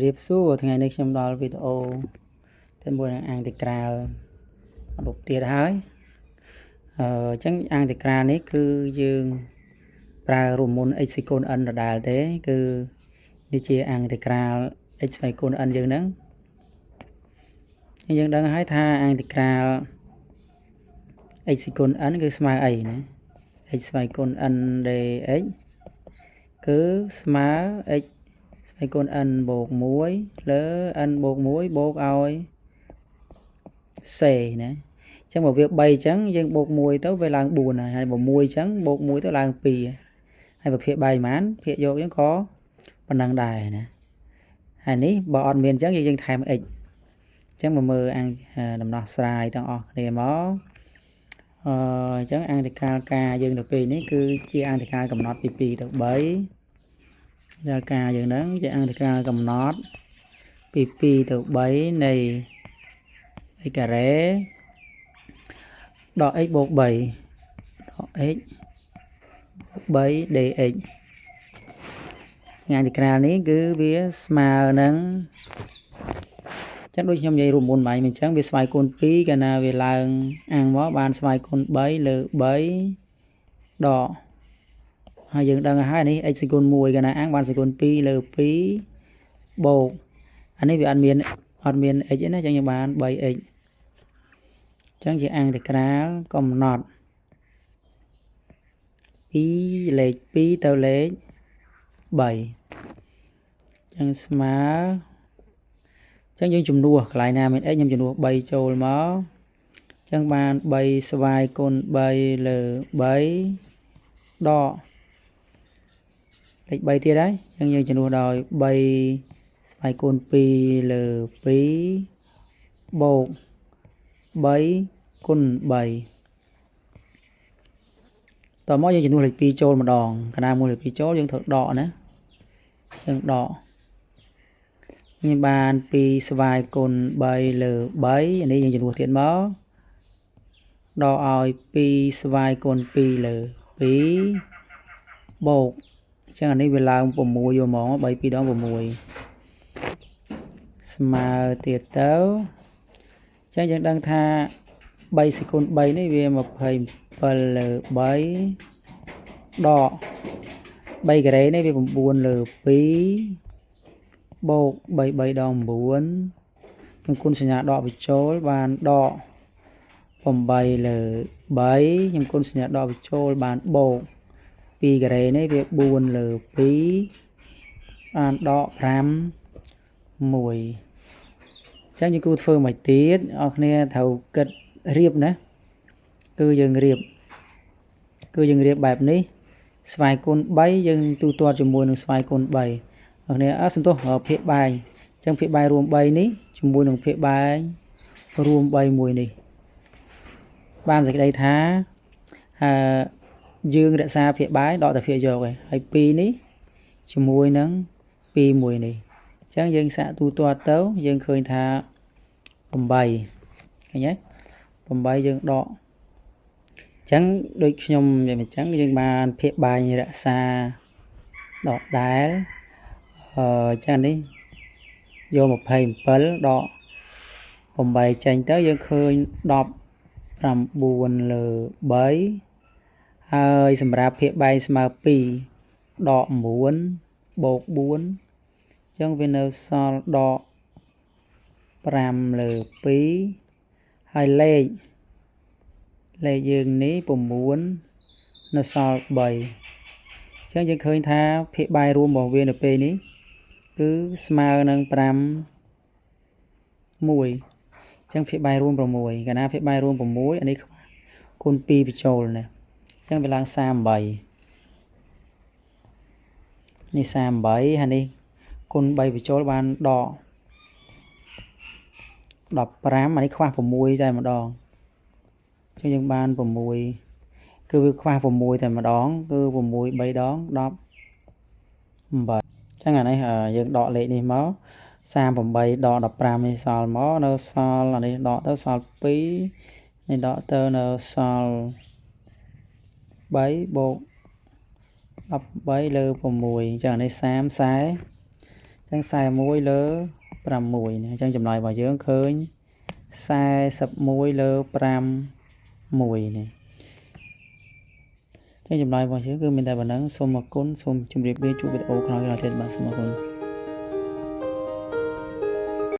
រៀបសួរថ្ងៃនេះខ្ញុំដល់វីដេអូតែមួយនឹងអាងតិក្រាលរូបទៀតហើយអញ្ចឹងអាងតិក្រាលនេះគឺយើងប្រើរួមមុន x សេកូន n ដដែលទេគឺនេះជាអាងតិក្រាល x សេកូន n យើងហ្នឹងយើងដឹងហើយថាអាងតិក្រាល x សេកូន n គឺស្មើអីណា x សេកូន n dx គឺស្មើ x ស្មើគុណ n បូក1លើ n បូក1បូកឲ្យ c ណាអញ្ចឹងបើវា3អញ្ចឹងយើងបូក1ទៅវាឡើង4ហើយបើ1អញ្ចឹងបូក1ទៅឡើង2ហើយប្រភេទបាយប៉ុន្មានភាគយកយើងក៏ប៉ុណ្ណឹងដែរណាហើយនេះបើអត់មានអញ្ចឹងយើងថែម x អញ្ចឹងមកមើលអង្គដំណោះស្រាយទាំងអស់គ្នាមកអញ្ចឹងអង្គតិកាលការយើងទៅពេលនេះគឺជាអង្គតិកាលកំណត់ពី2ទៅ3ដែលការយើងហ្នឹងជាអង្គតិកាលកំណត់ពី2ទៅ3នៃ x ការ៉េដក x បូក3ដក x 3 dx ថ្ងៃទីក្រាលនេះគឺវាស្មើនឹងចឹងដូចខ្ញុំនិយាយរួមមុនមកអញ្ចឹងវាស្វ័យគុណ2កាលណាវាឡើងអាំងមកបានស្វ័យគុណ3លើ3ដកហើយយើងដឹងហើយនេះ x សេគុណ1កាលណាអាំងបានសេគុណ2លើ2បូកអានេះវាអត់មាន x ទេណាចឹងយើងបាន 3x ចឹងជាអង្គតិក្រាលកំណត់ពីលេខ2ទៅលេខ3ចឹងស្មើចឹងយើងចំនួនកន្លែងណាមាន x ខ្ញុំចំនួន3ចូលមកចឹងបាន3ស្វាយគុណ3លើ3ដកលេខ3ទៀតហើយចឹងយើងចំនួនដោយ3ស្វាយគុណ2លើ2បូក3គុណ3តមកយើងចំនួនលេខ2ចូលម្ដងកាលណាមួយលេខ2ចូលយើងត្រូវដកណាចឹងដកខ្ញុំបាន2ស្វាយគុណ3លើ3អានេះយើងចំនួនទៀតមកដកឲ្យ2ស្វាយគុណ2លើ2បូកចឹងអានេះវាឡើង6យកហ្មង3 2ដង6ស្មើទៀតទៅចឹងយើងដឹងថា3សេគុណ3នេះវា27លើ3ដក3ការ៉េនេះវា9លើ2បូក3 3ដង9ខ្ញុំគុណសញ្ញាដកបញ្ចូលបានដក8លើ3ខ្ញុំគុណសញ្ញាដកបញ្ចូលបានបូក2ការ៉េនេះវា4លើ2បានដក5 1ចឹងយើងគូធ្វើមួយទៀតអ្នកគ្នាត្រូវគិតរៀបណាគឺយើងរៀបបែបនេះស្វ័យគុណ3យើងទូទាត់ជាមួយនឹងស្វ័យគុណ3អ្នកគ្នាសំទោសភាគបែងអញ្ចឹងភាគបែងរួម3នេះជាមួយនឹងភាគបែងរួម3មួយនេះបានសេចក្តីថាយើងរក្សាភាគបែងដកតែភាគយកហើយ2នេះជាមួយនឹង2មួយនេះអញ្ចឹងយើងសាកទូទាត់ទៅយើងឃើញថា8ឃើញទេ8យើងដកអញ្ចឹងដូចខ្ញុំនិយាយអញ្ចឹងយើងបានភាគបែងរក្សាដកដែលអញ្ចឹងនេះយក27ដក8ចេញទៅយើងឃើញ19លើ3ហើយសម្រាប់ភាគបែងស្មើ2ដក9បូក4អញ្ចឹងវានៅសល់ដក5លើ2ហើយលេខយើងនេះ9នៅសល់3អញ្ចឹងយើងឃើញថាភាគបែងរួមរបស់វានៅពេលនេះគឺស្មើនឹង5 1អញ្ចឹងភាគបែងរួម6កាលណាភាគបែងរួម6អានេះគុណ2បញ្ចូលណាអញ្ចឹងវាឡើង38នេះ38ហើយនេះគុណ3បញ្ចូលបានដក15អានេះខ្វះ6តែម្ដងអញ្ចឹងយើងបាន6គឺវាខ្វះ6តែម្ដងគឺ6 3ដង18អញ្ចឹងអានេះយើងដកលេខនេះមក38ដក15នេះសល់មកនៅសល់អានេះដកទៅសល់2នេះដកទៅនៅសល់3បូក13លើ6អញ្ចឹងអានេះ30 40 ចឹង41លើ6នេះចឹងចម្លើយរបស់យើងឃើញ41លើ51នេះចឹងចម្លើយរបស់យើងគឺមានតែប៉ុណ្ណឹងសូមអរគុណសូមជម្រាបលាជួបវីដេអូក្រោយៗទៀតបាទសូមអរគុណ